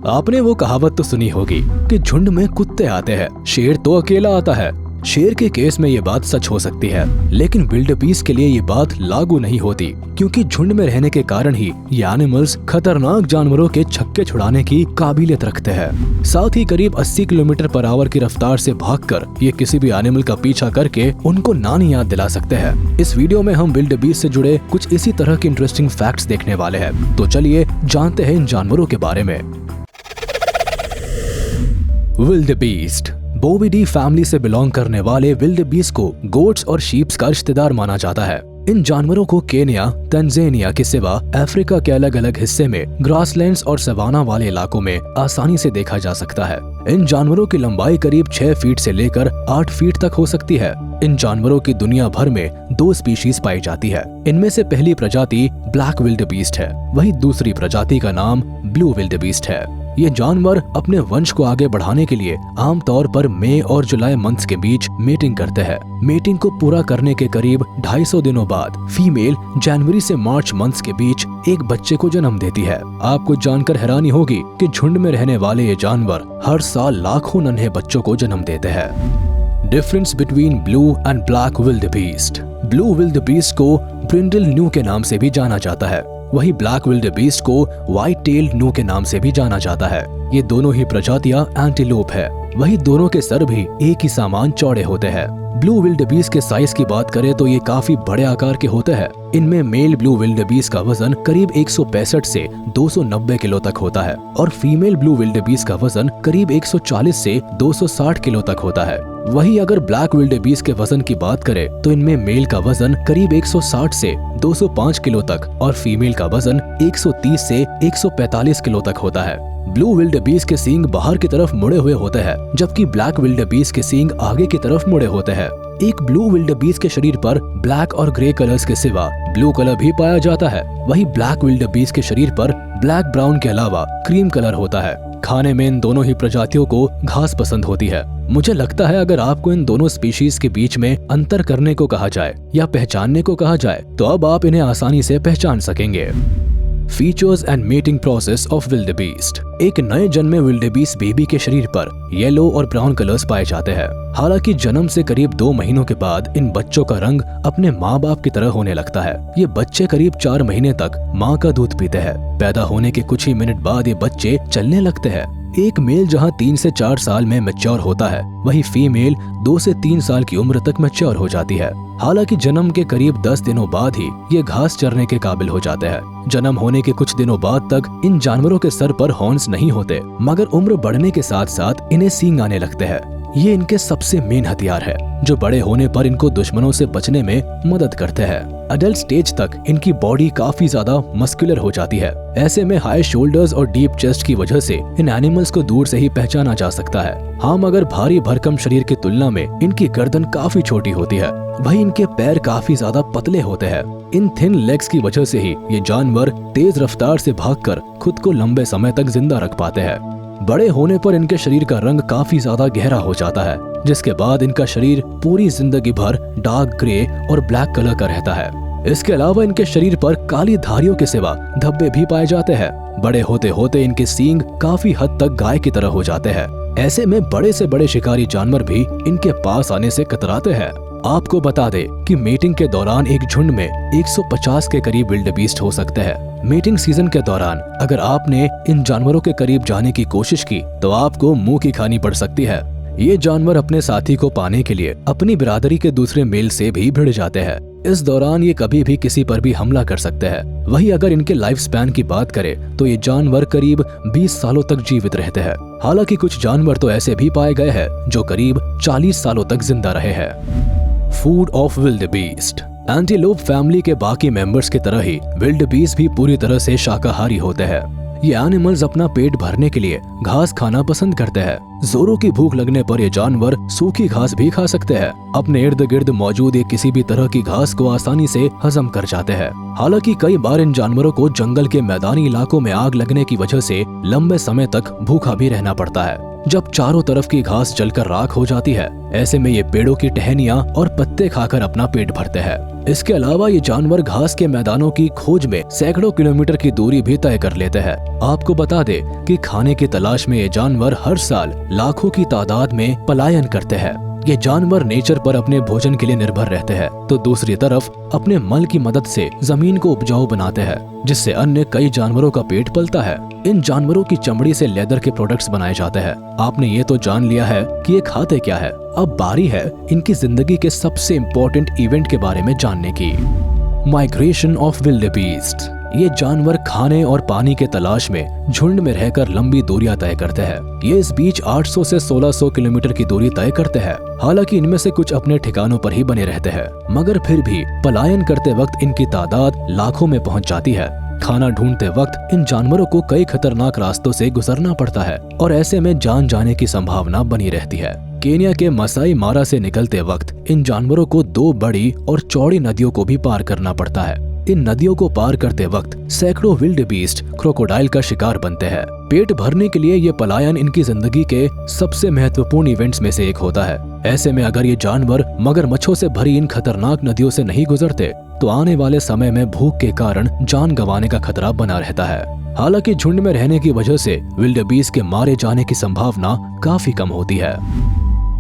आपने वो कहावत तो सुनी होगी कि झुंड में कुत्ते आते हैं, शेर तो अकेला आता है। शेर के केस में ये बात सच हो सकती है, लेकिन विल्डेबीस्ट के लिए ये बात लागू नहीं होती, क्योंकि झुंड में रहने के कारण ही ये एनिमल्स खतरनाक जानवरों के छक्के छुड़ाने की काबिलियत रखते हैं। साथ ही करीब 80 किलोमीटर पर आवर की रफ्तार से भागकर ये किसी भी एनिमल का पीछा करके उनको नानी याद दिला सकते हैं। इस वीडियो में हम विल्डेबीस्ट से जुड़े कुछ इसी तरह के इंटरेस्टिंग फैक्ट्स देखने वाले हैं, तो चलिए जानते हैं इन जानवरों के बारे में। विल्डेबीस्ट बोविडी फैमिली से बिलोंग करने वाले विल्डेबीस्ट को गोट्स और शीप्स का रिश्तेदार माना जाता है। इन जानवरों को केन्या, तंजानिया के सिवा अफ्रीका के अलग अलग हिस्से में ग्रासलैंड्स और सवाना वाले इलाकों में आसानी से देखा जा सकता है। इन जानवरों की लंबाई करीब 6 फीट से लेकर 8 फीट तक हो सकती है। इन जानवरों की दुनिया भर में 2 स्पीशीज पाई जाती है। इनमें से पहली प्रजाति ब्लैक विल्डेबीस्ट है, वही दूसरी प्रजाति का नाम ब्लू विल्डेबीस्ट है। ये जानवर अपने वंश को आगे बढ़ाने के लिए आमतौर पर मई और जुलाई मंथ्स के बीच मेटिंग करते हैं। मेटिंग को पूरा करने के करीब 250 दिनों बाद फीमेल जनवरी से मार्च मंथ्स के बीच एक बच्चे को जन्म देती है। आपको जानकर हैरानी होगी कि झुंड में रहने वाले ये जानवर हर साल लाखों नन्हे बच्चों को जन्म देते हैं। Difference between blue and black wildebeest. Blue wildebeest को ब्रिंडल न्यू के नाम से भी जाना जाता है, वही ब्लैक विल्डेबीस्ट को व्हाइट टेल्ड न्यू के नाम से भी जाना जाता है। ये दोनों ही प्रजातियां एंटीलोप है, वही दोनों के सर भी एक ही समान चौड़े होते हैं। ब्लू विल्डेबीस्ट के साइज की बात करें तो ये काफी बड़े आकार के होते हैं। इनमें मेल ब्लू विल्डेबीस्ट का वजन करीब 165 से 290 किलो तक होता है और फीमेल ब्लू विल्डेबीस्ट का वजन करीब 140 से 260 किलो तक होता है। वही अगर ब्लैक विल्डेबीस्ट के वजन की बात करें तो इनमें मेल का वजन करीब 160 से 205 किलो तक और फीमेल का वजन 130 से 145 किलो तक होता है। ब्लू विल्डेबीस्ट के सींग बाहर की तरफ मुड़े हुए होते हैं, जबकि ब्लैक विल्डेबीस्ट के सींग आगे की तरफ मुड़े होते हैं। एक ब्लू विल्डेबीस्ट के शरीर पर ब्लैक और ग्रे कलर्स के सिवा ब्लू कलर भी पाया जाता है। वही ब्लैक विल्डेबीस्ट के शरीर पर ब्लैक ब्राउन के अलावा क्रीम कलर होता है। खाने में इन दोनों ही प्रजातियों को घास पसंद होती है। मुझे लगता है अगर आपको इन दोनों स्पीशीज के बीच में अंतर करने को कहा जाए या पहचानने को कहा जाए तो अब आप इन्हें आसानी से पहचान सकेंगे। Features and mating process of wildebeest. एक नए जन्मे विल्डेबीस्ट बेबी के शरीर पर येलो और ब्राउन कलर्स पाए जाते हैं। हालांकि जन्म से करीब 2 महीनों के बाद इन बच्चों का रंग अपने माँ बाप की तरह होने लगता है। ये बच्चे करीब 4 महीने तक माँ का दूध पीते हैं। पैदा होने के कुछ ही मिनट बाद ये बच्चे चलने लगते हैं। एक मेल जहां 3 से 4 साल में मैच्योर होता है, वही फीमेल 2 से 3 साल की उम्र तक मैच्योर हो जाती है। हालांकि जन्म के करीब 10 दिनों बाद ही ये घास चरने के काबिल हो जाते हैं। जन्म होने के कुछ दिनों बाद तक इन जानवरों के सर पर हॉर्न्स नहीं होते, मगर उम्र बढ़ने के साथ साथ इन्हें सींग आने लगते हैं। ये इनके सबसे मेन हथियार है, जो बड़े होने पर इनको दुश्मनों से बचने में मदद करते हैं। अडल्ट स्टेज तक इनकी बॉडी काफी ज्यादा मस्कुलर हो जाती है। ऐसे में हाई शोल्डर्स और डीप चेस्ट की वजह से इन एनिमल्स को दूर से ही पहचाना जा सकता है। हाँ, मगर भारी भरकम शरीर की तुलना में इनकी गर्दन काफी छोटी होती है, वही इनके पैर काफी ज्यादा पतले होते हैं। इन थिन लेग्स की वजह से ही ये जानवर तेज रफ्तार से भागकर खुद को लंबे समय तक जिंदा रख पाते हैं। बड़े होने पर इनके शरीर का रंग काफी ज्यादा गहरा हो जाता है, जिसके बाद इनका शरीर पूरी जिंदगी भर डार्क ग्रे और ब्लैक कलर का रहता है। इसके अलावा इनके शरीर पर काली धारियों के सिवा धब्बे भी पाए जाते हैं। बड़े होते होते इनके सींग काफी हद तक गाय की तरह हो जाते हैं। ऐसे में बड़े से बड़े शिकारी जानवर भी इनके पास आने से कतराते हैं। आपको बता दे कि मेटिंग के दौरान एक झुंड में 150 के करीब विल्डेबीस्ट हो सकते हैं। मेटिंग सीजन के दौरान अगर आपने इन जानवरों के करीब जाने की कोशिश की तो आपको मुंह की खानी पड़ सकती है। ये जानवर अपने साथी को पाने के लिए अपनी बिरादरी के दूसरे मेल से भी भिड़ जाते हैं। इस दौरान ये कभी भी किसी पर भी हमला कर सकते हैं। वही अगर इनके लाइफ स्पैन की बात करें तो ये जानवर करीब 20 सालों तक जीवित रहते हैं। हालांकि कुछ जानवर तो ऐसे भी पाए गए हैं जो करीब 40 सालों तक जिंदा रहे हैं। Food of wildebeest. Antelope family के बाकी मेंबर्स की तरह ही विल्डेबीस्ट भी पूरी तरह से शाकाहारी होते हैं। ये एनिमल्स अपना पेट भरने के लिए घास खाना पसंद करते हैं। जोरों की भूख लगने पर ये जानवर सूखी घास भी खा सकते हैं। अपने इर्द गिर्द मौजूद ये किसी भी तरह की घास को आसानी से हजम कर जाते हैं। हालांकि कई बार इन जानवरों को जंगल के मैदानी इलाकों में आग लगने की वजह से लंबे समय तक भूखा भी रहना पड़ता है। जब चारों तरफ की घास जलकर राख हो जाती है। ऐसे में ये पेड़ों की टहनियाँ और पत्ते खाकर अपना पेट भरते हैं। इसके अलावा ये जानवर घास के मैदानों की खोज में सैकड़ों किलोमीटर की दूरी भी तय कर लेते हैं। आपको बता दे कि खाने की तलाश में ये जानवर हर साल लाखों की तादाद में पलायन करते हैं। ये जानवर नेचर पर अपने भोजन के लिए निर्भर रहते हैं, तो दूसरी तरफ अपने मल की मदद से जमीन को उपजाऊ बनाते हैं, जिससे अन्य कई जानवरों का पेट पलता है। इन जानवरों की चमड़ी से लेदर के प्रोडक्ट्स बनाए जाते हैं। आपने ये तो जान लिया है कि ये खाते क्या है। अब बारी है इनकी जिंदगी के सबसे इम्पोर्टेंट इवेंट के बारे में जानने की। Migration of wildebeest. ये जानवर खाने और पानी के तलाश में झुंड में रहकर लंबी दूरियां तय करते हैं। ये इस बीच 800 से 1600 किलोमीटर की दूरी तय करते हैं। हालांकि इनमें से कुछ अपने ठिकानों पर ही बने रहते हैं, मगर फिर भी पलायन करते वक्त इनकी तादाद लाखों में पहुंच जाती है। खाना ढूंढते वक्त इन जानवरों को कई खतरनाक रास्तों से गुजरना पड़ता है और ऐसे में जान जाने की संभावना बनी रहती है। केन्या के मसाई मारा से निकलते वक्त इन जानवरों को 2 बड़ी और चौड़ी नदियों को भी पार करना पड़ता है। इन नदियों को पार करते वक्त सैकड़ों विल्डेबीस्ट क्रोकोडाइल का शिकार बनते हैं। पेट भरने के लिए ये पलायन इनकी जिंदगी के सबसे महत्वपूर्ण इवेंट्स में से एक होता है। ऐसे में अगर ये जानवर मगरमच्छों से भरी इन खतरनाक नदियों से नहीं गुजरते तो आने वाले समय में भूख के कारण जान गंवाने का खतरा बना रहता है। हालांकि झुंड में रहने की वजह से विल्डेबीस्ट के मारे जाने की संभावना काफी कम होती है।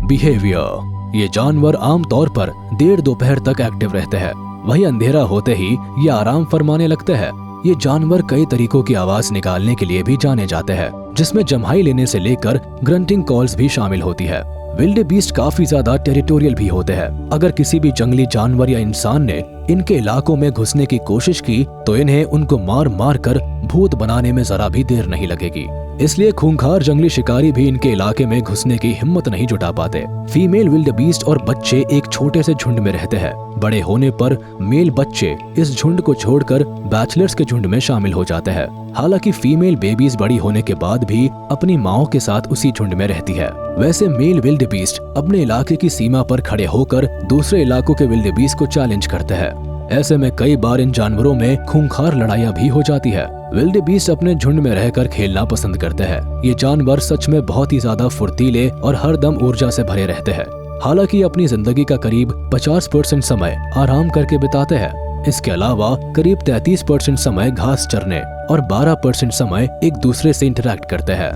बिहेवियर। ये जानवर आमतौर पर देर दोपहर तक एक्टिव रहते हैं। वही अंधेरा होते ही ये आराम फरमाने लगते हैं। ये जानवर कई तरीकों की आवाज निकालने के लिए भी जाने जाते हैं, जिसमें जम्हाई लेने से लेकर ग्रंटिंग कॉल्स भी शामिल होती है। विल्डेबीस्ट काफी ज्यादा टेरिटोरियल भी होते हैं। अगर किसी भी जंगली जानवर या इंसान ने इनके इलाकों में घुसने की कोशिश की तो इन्हें उनको मार मार कर भूत बनाने में जरा भी देर नहीं लगेगी। इसलिए खूंखार जंगली शिकारी भी इनके इलाके में घुसने की हिम्मत नहीं जुटा पाते। फीमेल विल्डेबीस्ट और बच्चे एक छोटे से झुंड में रहते हैं। बड़े होने पर मेल बच्चे इस झुंड को छोड़कर बैचलर्स के झुंड में शामिल हो जाते हैं। हालांकि फीमेल बेबीज बड़ी होने के बाद भी अपनी माओ के साथ उसी झुंड में रहती है। वैसे मेल विल्डेबीस्ट अपने इलाके की सीमा पर खड़े होकर दूसरे इलाकों के विल्डेबीस्ट को चैलेंज करते हैं। ऐसे में कई बार इन जानवरों में खूंखार लड़ाइयां भी हो जाती है। विल्डेबीस्ट अपने झुंड में रहकर खेलना पसंद करते हैं। ये जानवर सच में बहुत ही ज्यादा फुर्तीले और हरदम ऊर्जा से भरे रहते हैं। हालांकि अपनी जिंदगी का करीब 50% समय आराम करके बिताते हैं। इसके अलावा करीब 33% समय घास चरने और 12% समय एक दूसरे से इंटरैक्ट करते हैं।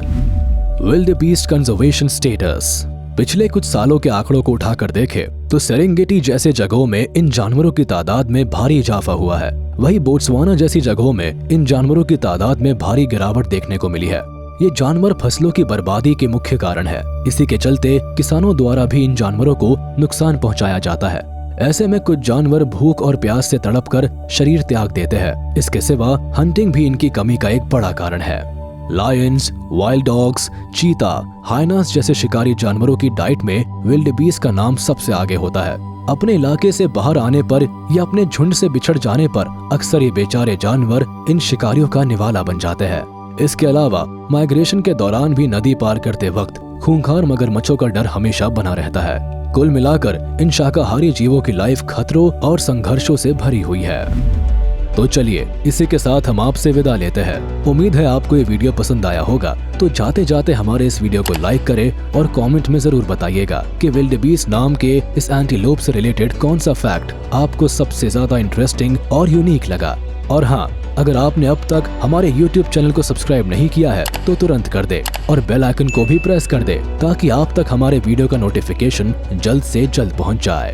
Wildebeest conservation status. पिछले कुछ सालों के आंकड़ों को उठाकर देखें तो सेरेंगेटी जैसे जगहों में इन जानवरों की तादाद में भारी इजाफा हुआ है। वहीं बोत्सवाना जैसी जगहों में इन जानवरों की तादाद में भारी गिरावट देखने को मिली है। ये जानवर फसलों की बर्बादी के मुख्य कारण है। इसी के चलते किसानों द्वारा भी इन जानवरों को नुकसान पहुंचाया जाता है। ऐसे में कुछ जानवर भूख और प्यास से तड़पकर शरीर त्याग देते हैं। इसके सिवा हंटिंग भी इनकी कमी का एक बड़ा कारण है। लायंस, वाइल्ड डॉग्स, चीता, हाइनास जैसे शिकारी जानवरों की डाइट में विल्डेबीस्ट का नाम सबसे आगे होता है। अपने इलाके से बाहर आने पर या अपने झुंड से बिछड़ जाने पर अक्सर ये बेचारे जानवर इन शिकारियों का निवाला बन जाते हैं। इसके अलावा माइग्रेशन के दौरान भी नदी पार करते वक्त खूंखार मगरमच्छों का डर हमेशा बना रहता है। कुल मिलाकर इन शाकाहारी जीवों की लाइफ खतरों और संघर्षों से भरी हुई है। तो चलिए इसी के साथ हम आपसे विदा लेते हैं। उम्मीद है आपको ये वीडियो पसंद आया होगा। तो जाते जाते हमारे इस वीडियो को लाइक करें और कमेंट में जरूर बताइएगा कि विल्डेबीस्ट नाम के इस एंटीलोप से रिलेटेड कौन सा फैक्ट आपको सबसे ज्यादा इंटरेस्टिंग और यूनिक लगा। और हाँ, अगर आपने अब तक हमारे YouTube चैनल को सब्सक्राइब नहीं किया है तो तुरंत कर दे और बेल आइकन को भी प्रेस कर दे ताकि आप तक हमारे वीडियो का नोटिफिकेशन जल्द से जल्द पहुंच जाए।